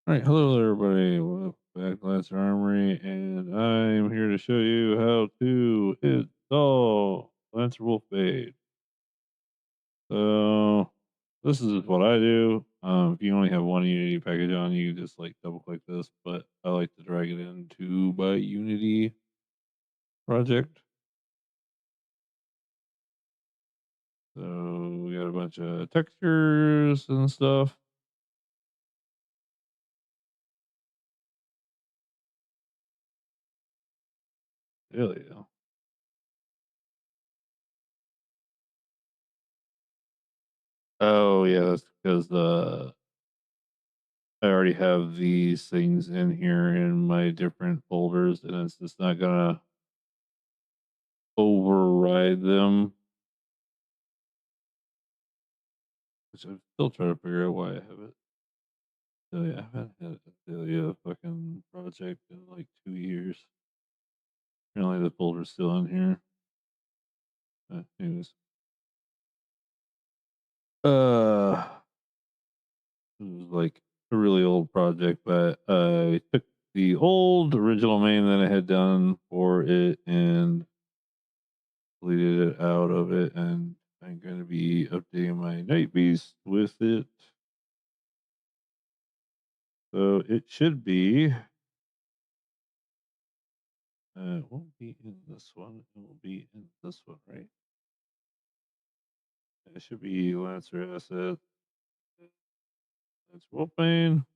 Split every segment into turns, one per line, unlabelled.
All right, hello there, everybody. Welcome back to Lancer Armory, and I'm here to show you how to install Lancer Wolfbait. So, this is what I do. If you only have one Unity package on, you can just like double click this, but I like to drag it into my Unity project. So, we got a bunch of textures and stuff. Really, though. Oh, yeah, that's because I already have these things in here in my different folders, and it's just not gonna override them. Which I'm still trying to figure out why I have it. So yeah, I haven't had a Delia fucking project in like 2 years. Apparently the folder's still in here. Anyways, uh, it was like a really old project, but I took the old original main that I had done for it and deleted it out of it, and I'm going to be updating my Night Beast with it. So it should be. It won't be in this one. It will be in this one, right? It should be Lancer Asset. That's Wolfbane.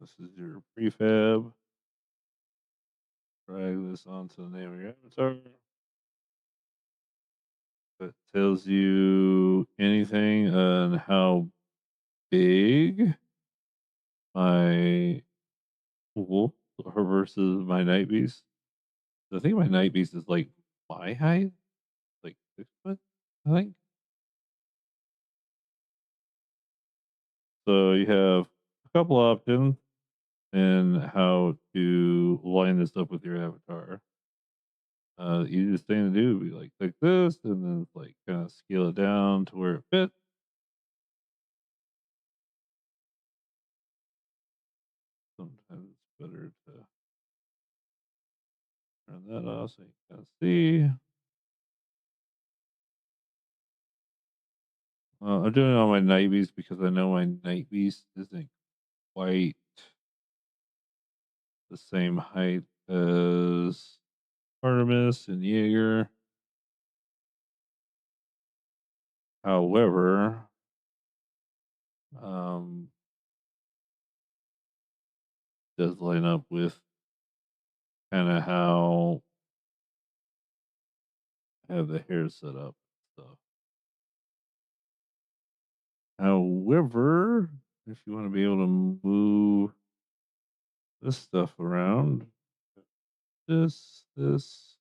This is your prefab. Drag this onto the name of your avatar. It tells you anything on how big my wolf versus my night beast. I think my night beast is like my height, like 6 foot, I think. So you have a couple options in how to line this up with your avatar. The easiest thing to do would be like click this and then like kind of scale it down to where it fits. Sometimes it's better to turn that off so you can see. I'm doing it on my night beast because I know my night beast isn't quite the same height as Artemis and Jaeger. However, um, does line up with kind of how I have the hair set up. So, however, if you want to be able to move this stuff around, this, this.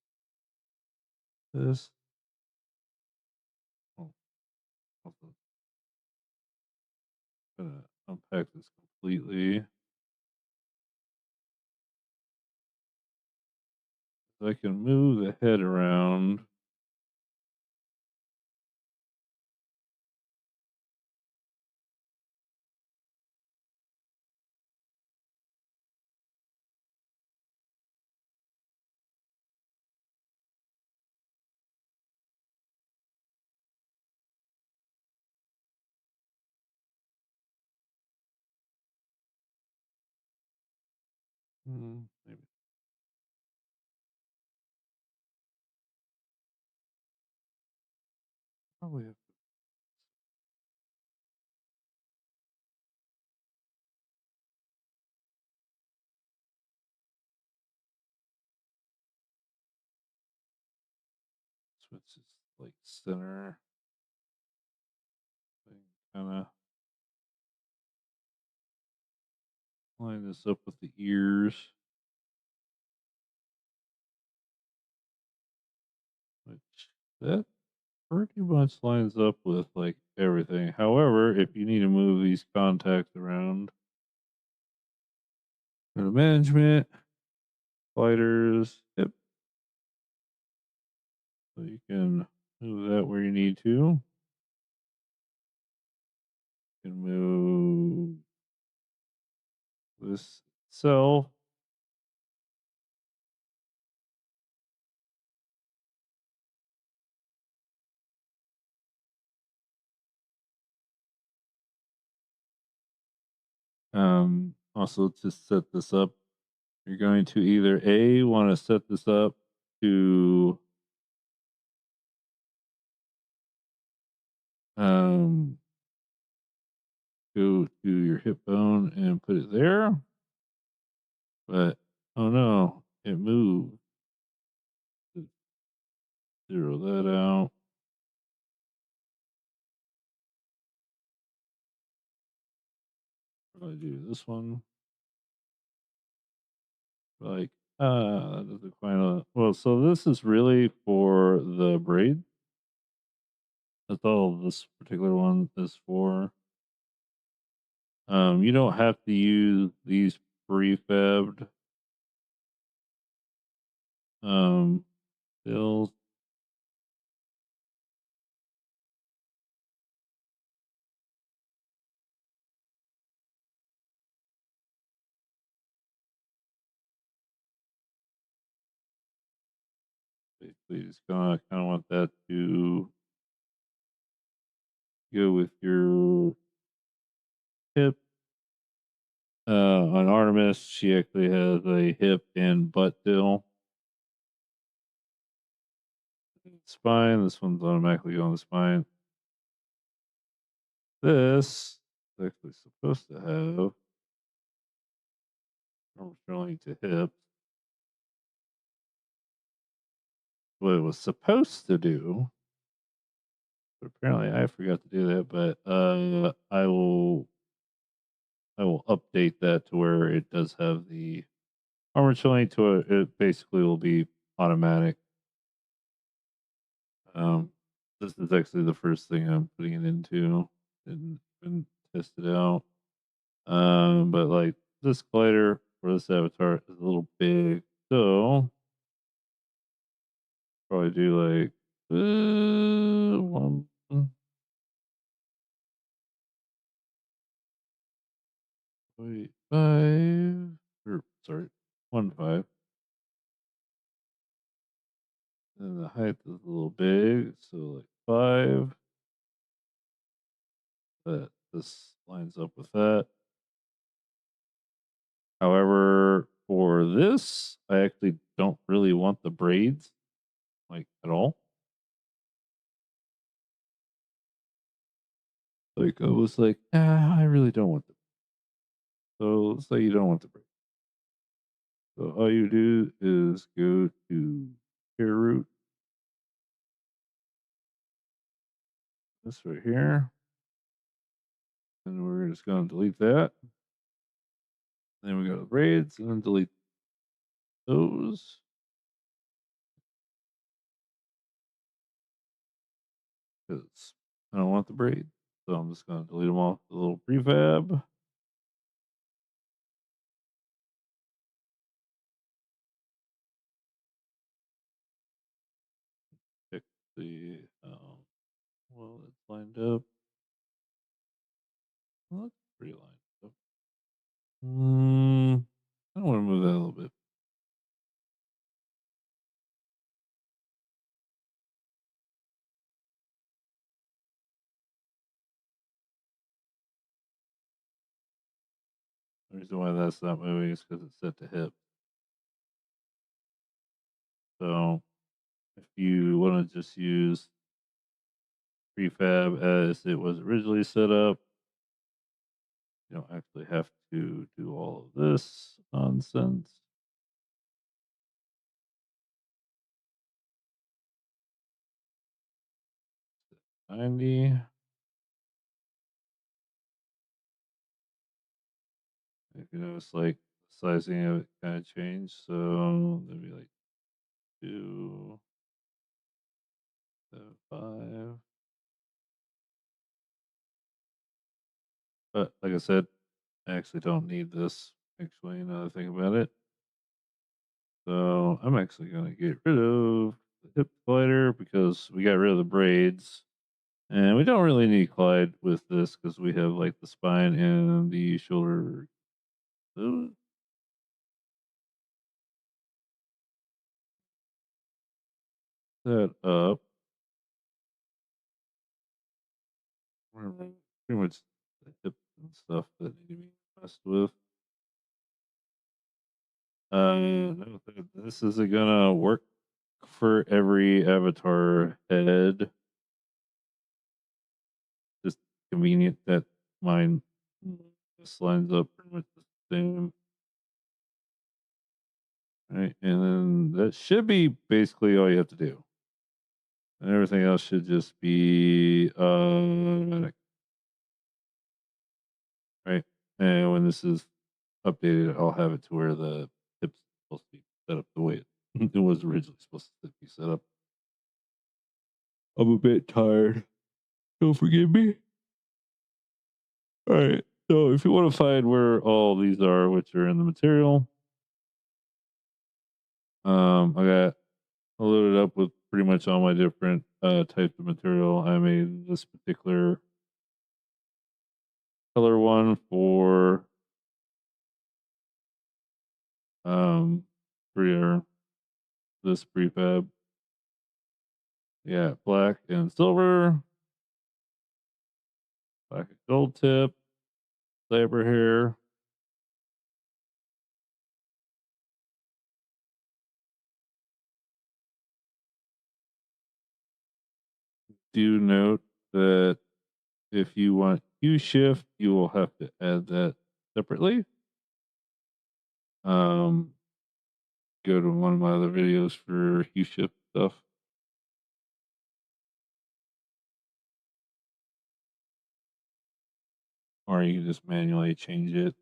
Oh, I'm gonna unpack this completely. So I can move the head around. Maybe probably have to switch this like center thing, kind of line this up with the ears, which that pretty much lines up with like everything. However, if you need to move these contacts around, go to management, sliders, yep, so you can move that where you need to. can move this itself. Also to set this up, you're going to either A, want to set this up to um go to your hip bone and put it there, but oh no, it moved. Zero that out. Probably do this one. Like, that doesn't quite well, so this is really for the braid. That's all this particular one is for. You don't have to use these prefabbed um bills. Basically, just gonna kind of want that to go with your hip. On Artemis, she actually has a hip and butt deal. Spine, this one's automatically on the spine. This is actually supposed to have arm showing to hip. What it was supposed to do, but apparently I forgot to do that. But I will update that to where it does have the armor showing to it. It basically will be automatic. Um, this is actually the first thing I'm putting it into. Didn't even test it out. But like this glider for this avatar is a little big, so probably do like 1.5, or sorry, 1.5. And the height is a little big, so like 5. But this lines up with that. However, for this, I actually don't really want the braids like at all. Like I was like, I really don't want them. So let's say you don't want the braids. So all you do is go to hair root, this right here, and we're just going to delete that. Then we go to braids and then delete those. Because I don't want the braid. So I'm just going to delete them off the little prefab. Check the, well, it's lined up. Well, it's pretty lined up. I want to move that a little bit. The reason why that's not moving is because it's set to hip. So if you want to just use prefab as it was originally set up, you don't actually have to do all of this nonsense. '90. If you notice, like the sizing of it kind of changed, so that'd be like 2.75. But like I said, I actually don't need this. Actually, another thing about it. So I'm actually gonna get rid of the hip glider because we got rid of the braids. And we don't really need Clyde with this because we have like the spine and the shoulder. uh, Set up. Pretty much the hips and stuff that need to be messed with. No, this isn't gonna work for every avatar head. Just convenient that mine just lines up pretty much the same. Right, and then that should be basically all you have to do. And everything else should just be automatic, right? And when this is updated, I'll have it to where the hip's supposed to be set up the way it was originally supposed to be set up. I'm a bit tired. Don't forgive me. All right. So if you want to find where all these are, which are in the material, I got loaded up with pretty much all my different types of material. I made this particular color one for um for this prefab. Yeah, black and silver, black and gold tip, saber hair. Do note that if you want Q shift, you will have to add that separately. Um, Go to one of my other videos for Q shift stuff, or you can just manually change it.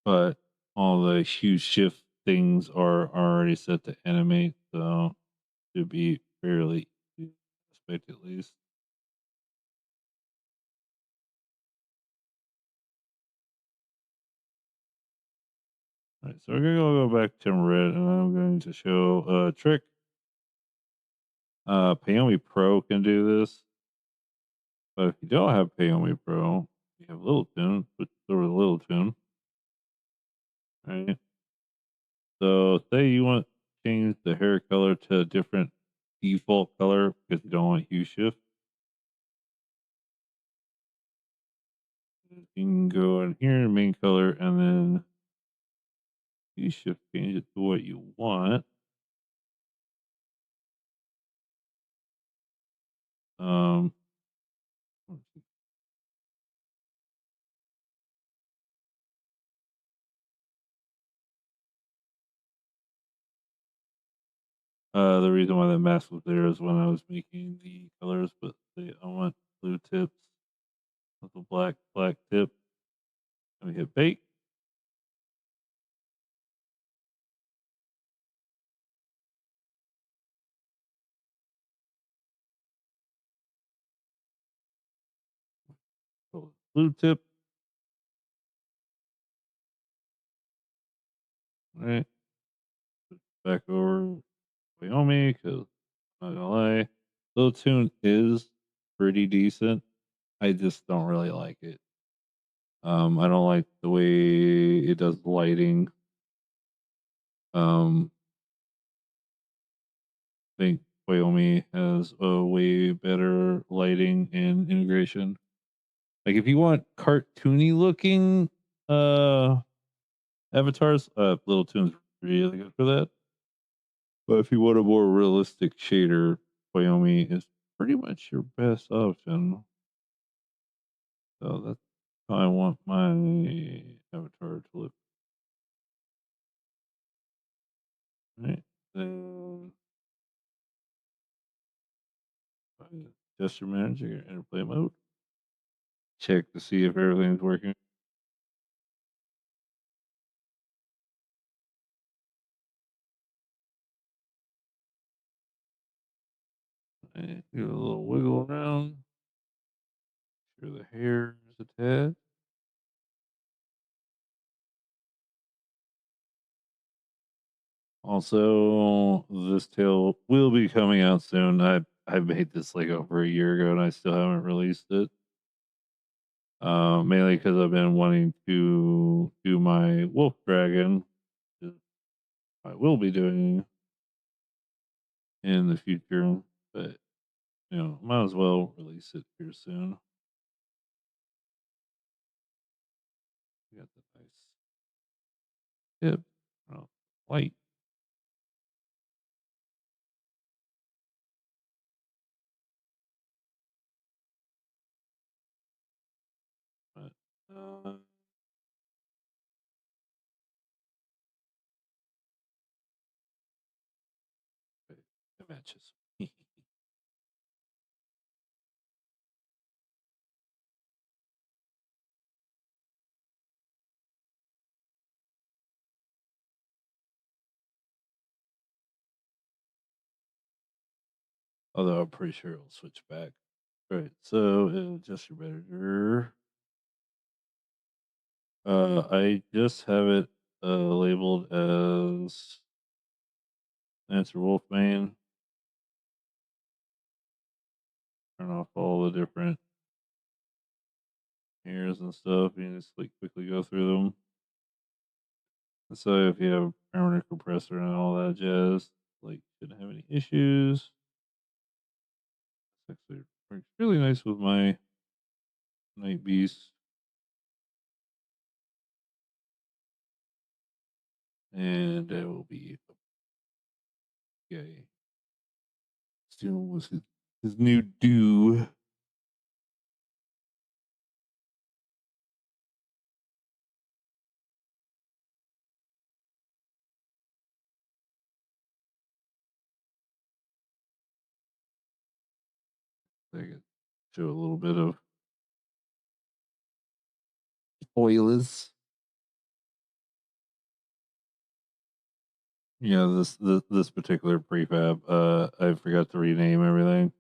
But all the hue shift things are already set to animate, so should be fairly easy, I expect at least. All right, so we're gonna go back to red, and I'm going to show a trick. Payomi Pro can do this, but if you don't have Payomi Pro, you have Little Tune, switch over to Little Tune. Right. So say you want to change the hair color to a different default color because you don't want hue shift. You can go in here, main color, and then hue shift, change it to what you want. Um, the reason why that mask was there is when I was making the colors, but say I want blue tips with a black tip. Let me hit bake. Blue tip. Right. Back over Wyoming because I'm not gonna lie, Little Tune is pretty decent. I just don't really like it. I don't like the way it does lighting. Um, I think Wyoming has a way better lighting and integration. Like if you want cartoony looking avatars, Little Tune's really good for that. But if you want a more realistic shader, Wyoming is pretty much your best option. So that's how I want my avatar to look. Right. Then gesture manager, interplay mode. Check to see if everything's working. And do a little wiggle around. Sure the hair is attached. Also, this tail will be coming out soon. I made this like over a year ago, and I still haven't released it. Mainly because I've been wanting to do my Wolf Dragon. Which I will be doing in the future, but might as well release it here soon. We got the nice tip, light. But, it matches. Although I'm pretty sure it'll switch back. Right. So adjust your better. I just have it labeled as Answer Wolfman. Turn off all the different mirrors and stuff. You just like quickly go through them. And so if you have permanent compressor and all that jazz, like shouldn't have any issues. It's actually works really nice with my Night Beast. And it will be okay. Still was his new do. I could show a little bit of spoilers. Yeah, this particular prefab, I forgot to rename everything.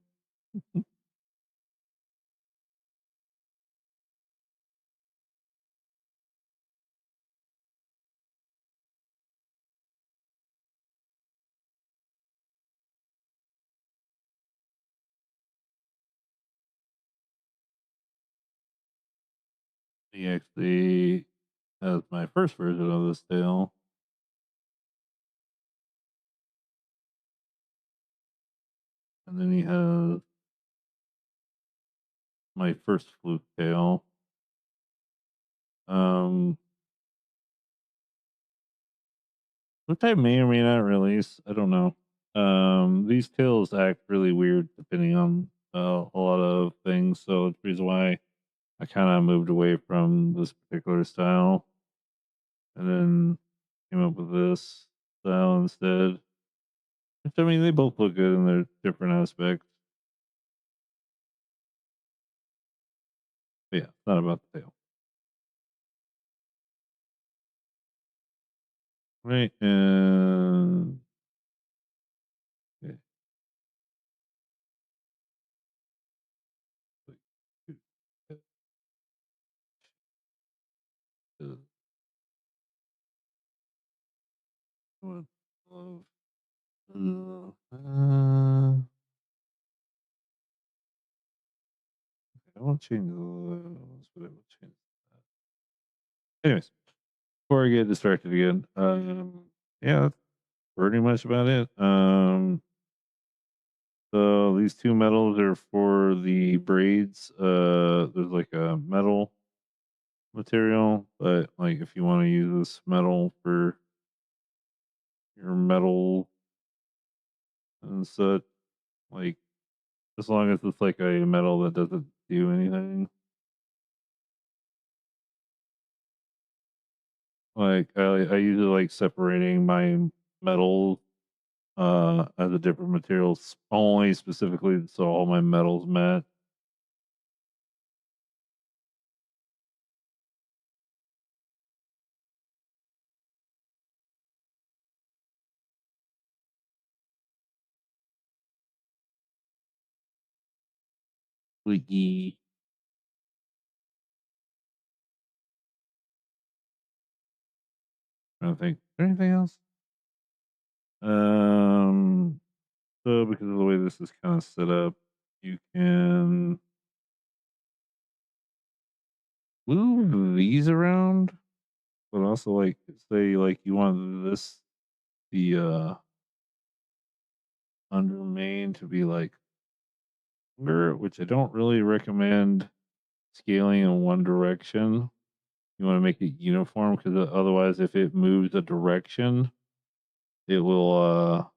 He actually has my first version of this tail, and then he has my first fluke tail. Um, which I may or may not release. I don't know. These tails act really weird depending on a lot of things, so it's the reason why I kind of moved away from this particular style, and then came up with this style instead. Which I mean, they both look good in their different aspects. But yeah, it's not about the tail, right? And okay. Uh, what love? I won't change the levels, but I will change that. Anyways, before I get distracted again, yeah, that's pretty much about it. So these two metals are for the braids. There's like a metal material, but like if you want to use this metal for your metal and such, like as long as it's like a metal that doesn't do anything. Like I usually like separating my metals as a different materials only specifically so all my metals match. Leaky. I don't think. Is there anything else? Um, so because of the way this is kind of set up, you can move these around, but also like say like you want this the under main to be like longer, which I don't really recommend scaling in one direction. You want to make it uniform because otherwise, if it moves a direction, it will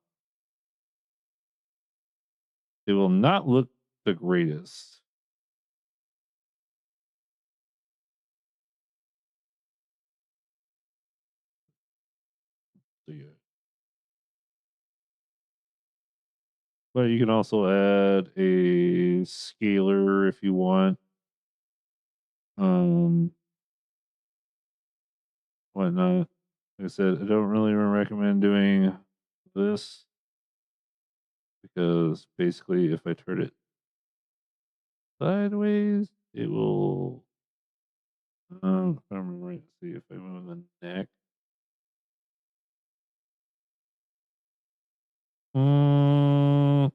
it will not look the greatest. So, yeah. But you can also add a scaler if you want. Um, whatnot. Like I said, I don't really recommend doing this because basically, if I turn it sideways, it will. If I remember right, see if I move the neck.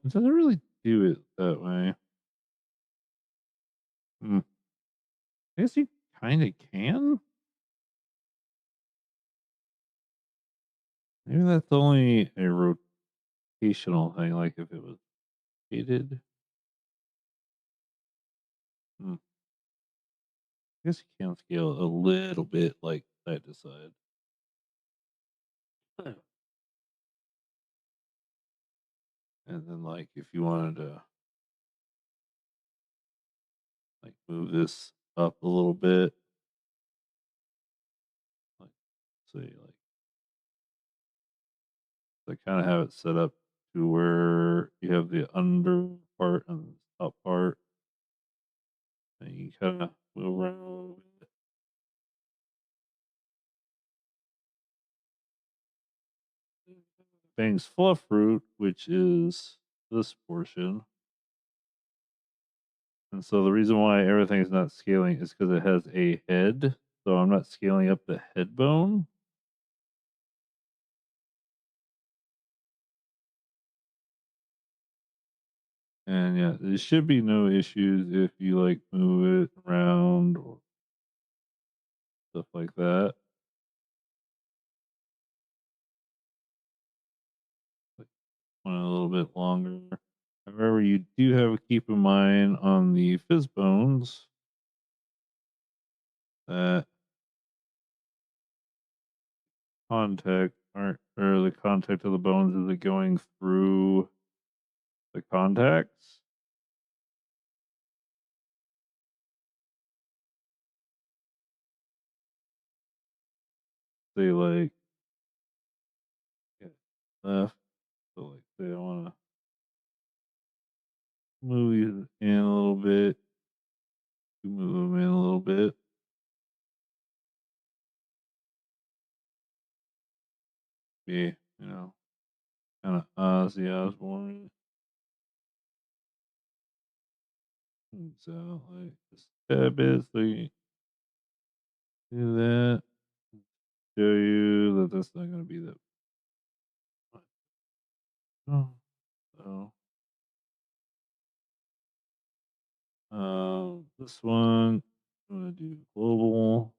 It doesn't really do it that way. Hmm. I guess you kind of can. Maybe that's only a rotational thing, like if it was rotated. Hmm. I guess you can scale a little bit, like side to side. Huh. And then, like, if you wanted to like move this up a little bit, like say, like I kind of have it set up to where you have the under part and the top part, and you kind of move around. Bangs fluff fruit, which is this portion. And so the reason why everything's not scaling is because it has a head. So I'm not scaling up the head bone. And yeah, there should be no issues if you like move it around or stuff like that. Like one a little bit longer. However, you do have to keep in mind on the fizz bones that contact aren't or the contact of the bones isn't going through the contacts. Say like yeah, left. So like say I wanna move these in a little bit. You move them in a little bit. Be, kind of Ozzy Osbourne. So like just a bit so you do that. Show you that that's not gonna be that much. Oh, so this one I'm gonna do global.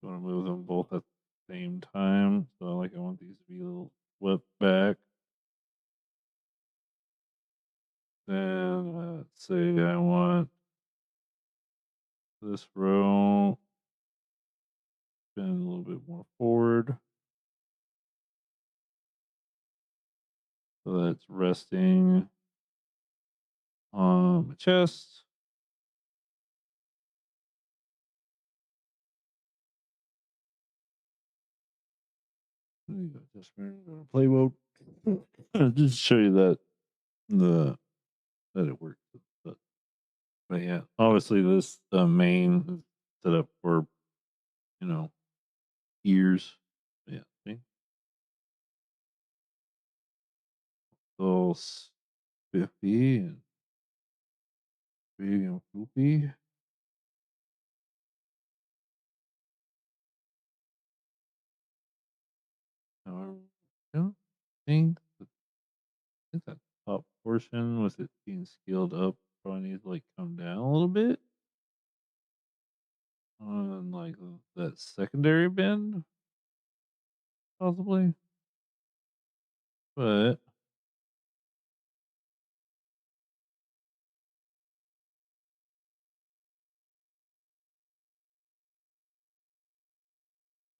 I'm gonna move them both at the same time. So like I want these to be a little swept back. Then let's say I want this row bend a little bit more forward. So that's resting on my chest. Just play mode. Just show you that the that it works. But, but yeah, obviously this main is set up for you know ears. Yeah, see, so spiffy and big and poopy. However, yeah. think that top portion with it being scaled up probably needs to like come down a little bit on like that secondary bend, possibly. But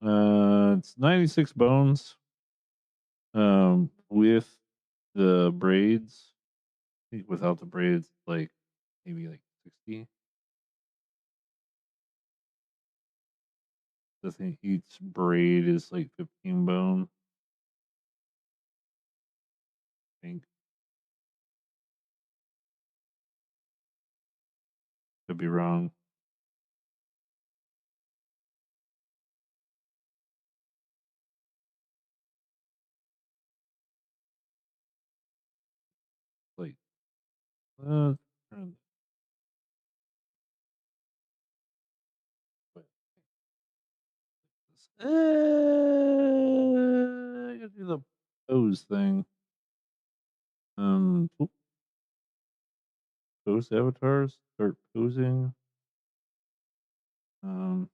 it's 96 bones with the braids. I think without the braids, like maybe like 60. I think each braid is like 15 bone. I think could be wrong. Like uh, I gotta do the pose thing. Pose avatars. Start posing. Um,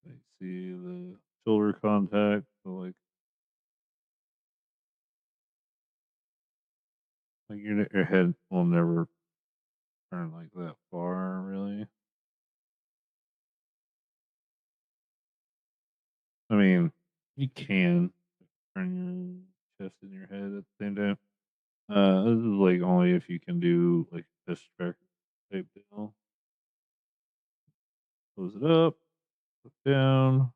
I see the shoulder contact. So like your head will never turn like that far, really. I mean, you can turn your chest and your head at the same time. This is like only if you can do like this track type deal. Close it up, put down.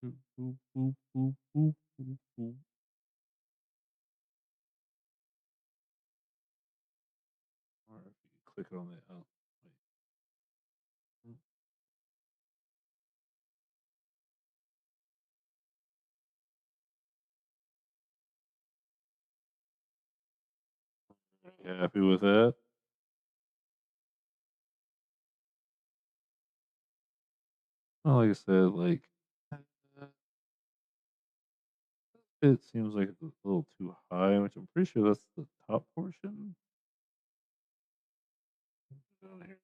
Boop, boop, boop, boop, boop, boop, boop. Or if you click on it, oh, wait. You happy with that? Well, like I said, like uh, it seems like it's a little too high, which I'm pretty sure that's the top portion. Down here.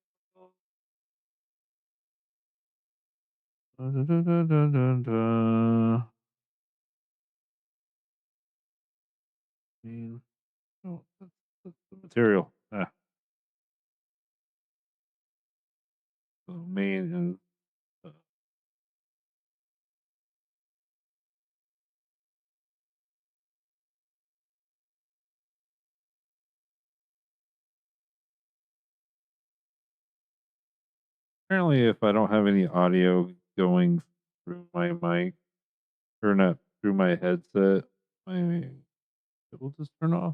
Dun, dun, dun, dun, dun, dun. Main. Oh, that's the material. So main and apparently, if I don't have any audio going through my mic or not through my headset, my it will just turn off.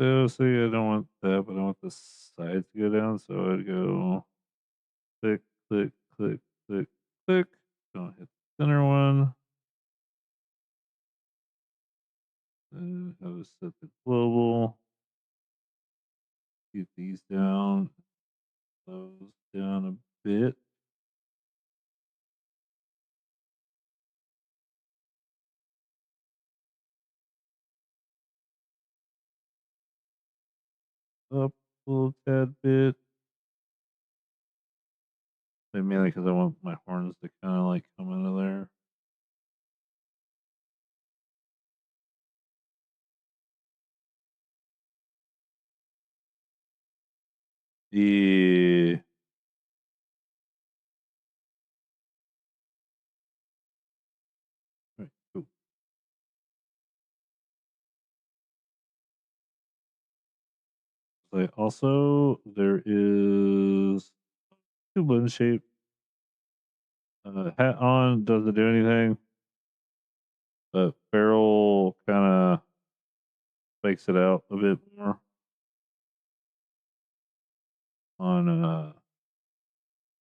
So see, I don't want that, but I want the sides to go down. So I'd go click, click, click, click, click. Don't hit the center one. And I would set the global. Get these down. Those down a bit. Up a little tad bit. But mainly because I want my horns to kind of like come out of there. Yeah. Right, cool. Also, there is two blend shape. Hat on doesn't do anything, but barrel kind of fakes it out a bit more on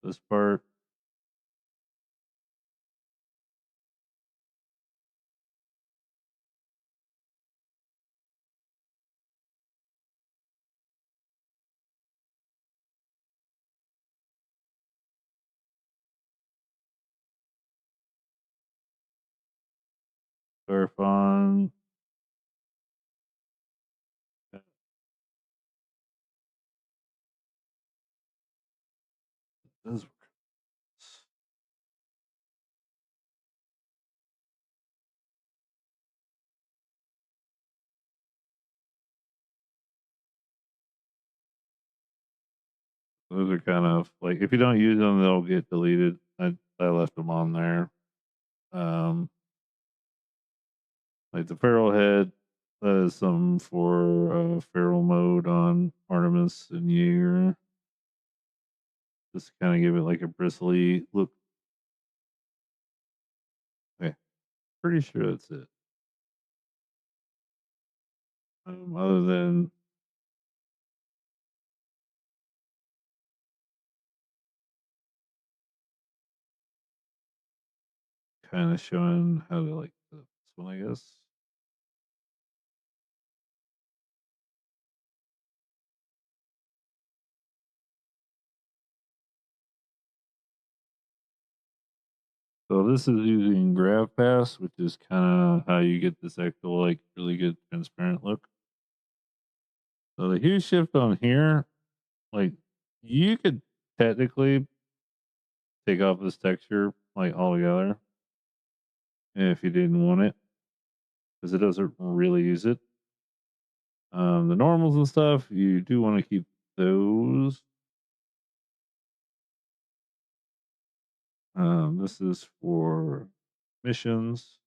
this part. Verifon. Those are kind of like if you don't use them, they'll get deleted. I left them on there. Um, like the feral head, that is some for feral mode on Artemis and Jaeger. Just to kind of give it like a bristly look. Okay, pretty sure that's it. Other than kind of showing how to like this one, I guess. So this is using GravPass, which is kind of how you get this actual like really good transparent look. So the hue shift on here, like you could technically take off this texture like altogether if you didn't want it, because it doesn't really use it. The normals and stuff, you do want to keep those. This is for missions.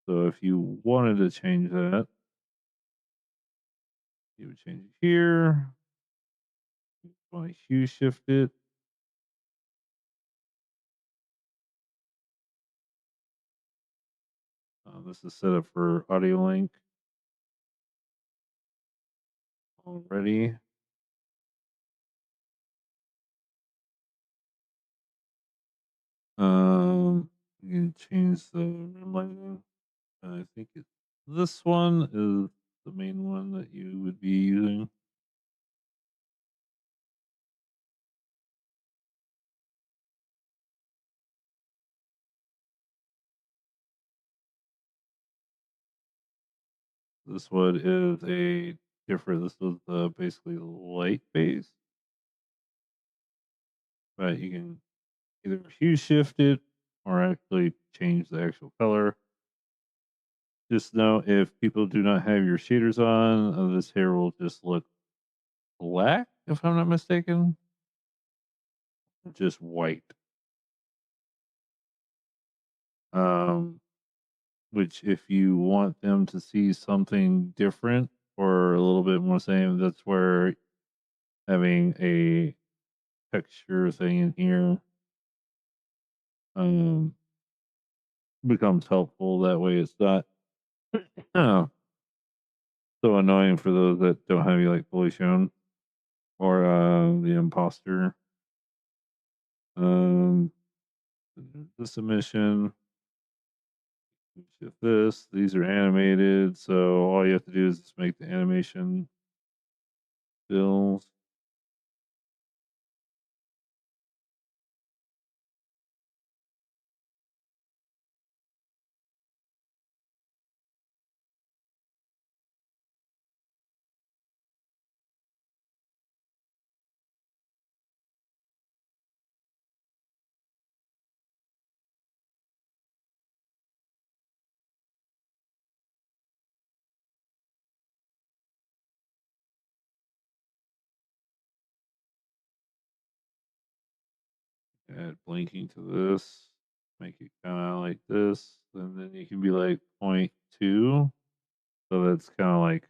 So if you wanted to change that, you would change it here. You want to hue shift it. This is set up for audio link already. You can change the rim lighting. I think this one is the main one that you would be using. This one is a different. This was basically light base, but you can either hue shift it or actually change the actual color. Just know if people do not have your shaders on, this hair will just look black, if I'm not mistaken. Just white. Um, which if you want them to see something different or a little bit more same, that's where having a texture thing in here um becomes helpful. That way it's not uh, so annoying for those that don't have you like fully shown or the imposter. Um the submission, shift this, these are animated, so all you have to do is just make the animation fills. Add blinking to this, make it kind of like this, and then you can be like 0.2. So that's kind of like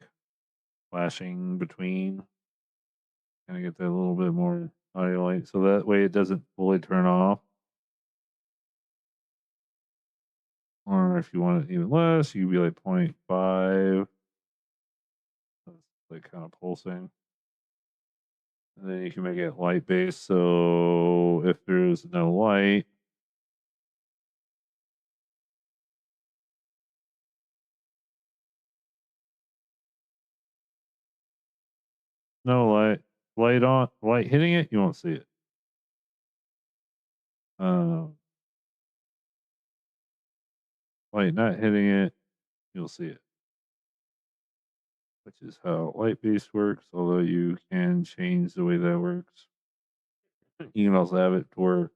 flashing between, kind of get that little bit more audio light. So that way it doesn't fully turn off. Or if you want it even less, you can be like 0.5. That's like kind of pulsing. And then you can make it light based. So if there's no light, no light on, light hitting it, you won't see it. Um, Light not hitting it, you'll see it. Which is how light based works. Although you can change the way that works. You can also have it to where it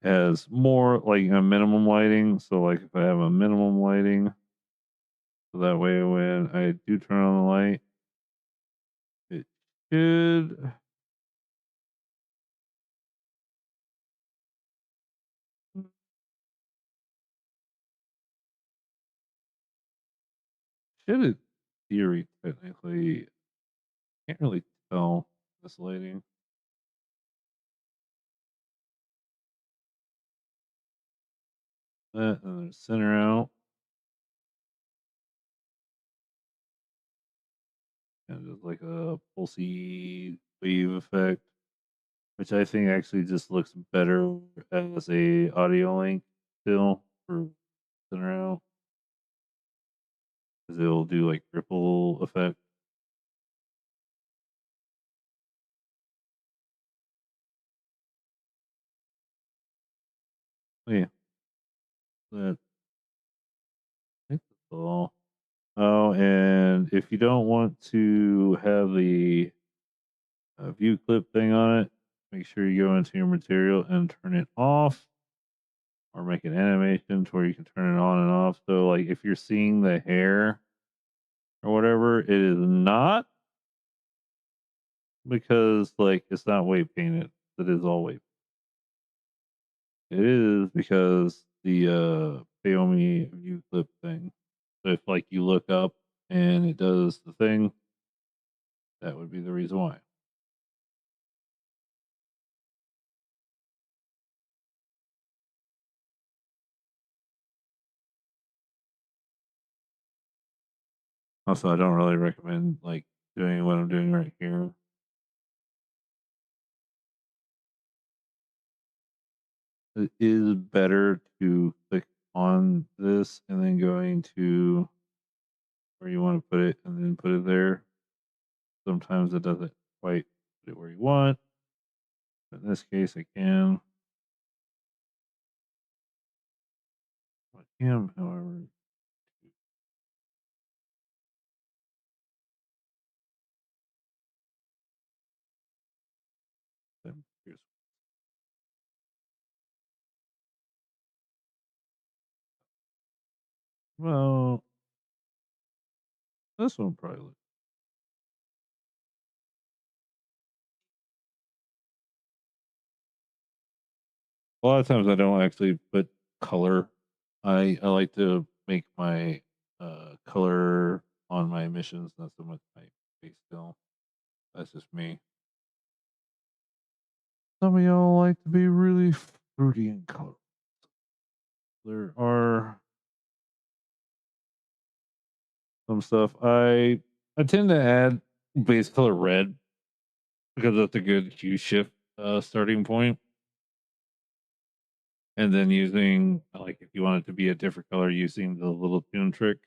has more like a minimum lighting. So like if I have a minimum lighting, so that way when I do turn on the light, it should in theory technically, can't really tell this lighting. That and then center out and just like a pulsy wave effect, which I think actually just looks better as a audio link still for center out because it'll do like ripple effect. Yeah, that I think that's all. Oh, and if you don't want to have the view clip thing on it, make sure you go into your material and turn it off, or make an animation to where you can turn it on and off. So, like, if you're seeing the hair or whatever, it is not because like it's not weight painted. It is all weight. It is because the Xiaomi view clip thing. So if like you look up and it does the thing, that would be the reason why. Also, I don't really recommend like doing what I'm doing right here. It is better to click on this and then going to where you want to put it and then put it there. Sometimes it doesn't quite put it where you want. But in this case, I can. I can, however. Here's, well, this one probably looks. A lot of times I don't actually put color. I like to make my color on my emissions, not so much my face still. That's just me. Some of y'all like to be really fruity in color. There are some stuff I tend to add base color red because that's a good hue shift starting point. And then using like if you want it to be a different color, using the little tune trick.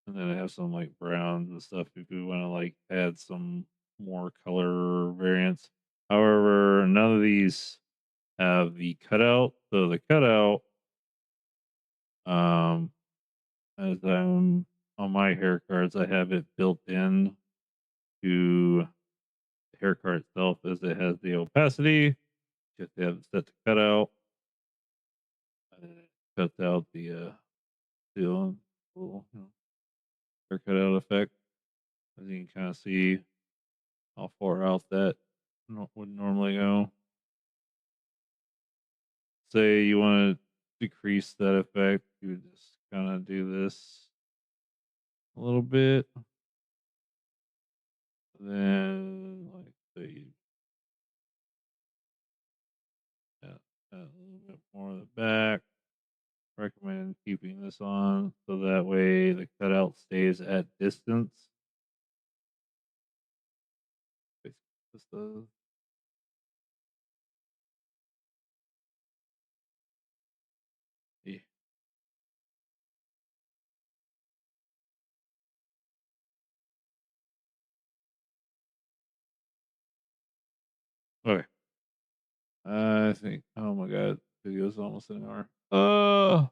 And then I have some like browns and stuff if you want to like add some more color variants. However, none of these have the cutout. So the cutout, um, as I'm on my hair cards, I have it built in to the hair card itself as it has the opacity. You have to have it set to cutout. And it cuts out the seal, little hair cutout effect. As you can kind of see how far out that would normally go. say you want to decrease that effect, you would just kind of do this a little bit. Then, like, say you add a little bit more of the back. Recommend keeping this on so that way the cutout stays at distance. Basically, just yeah. Okay. I think. Oh my god, video's almost an hour.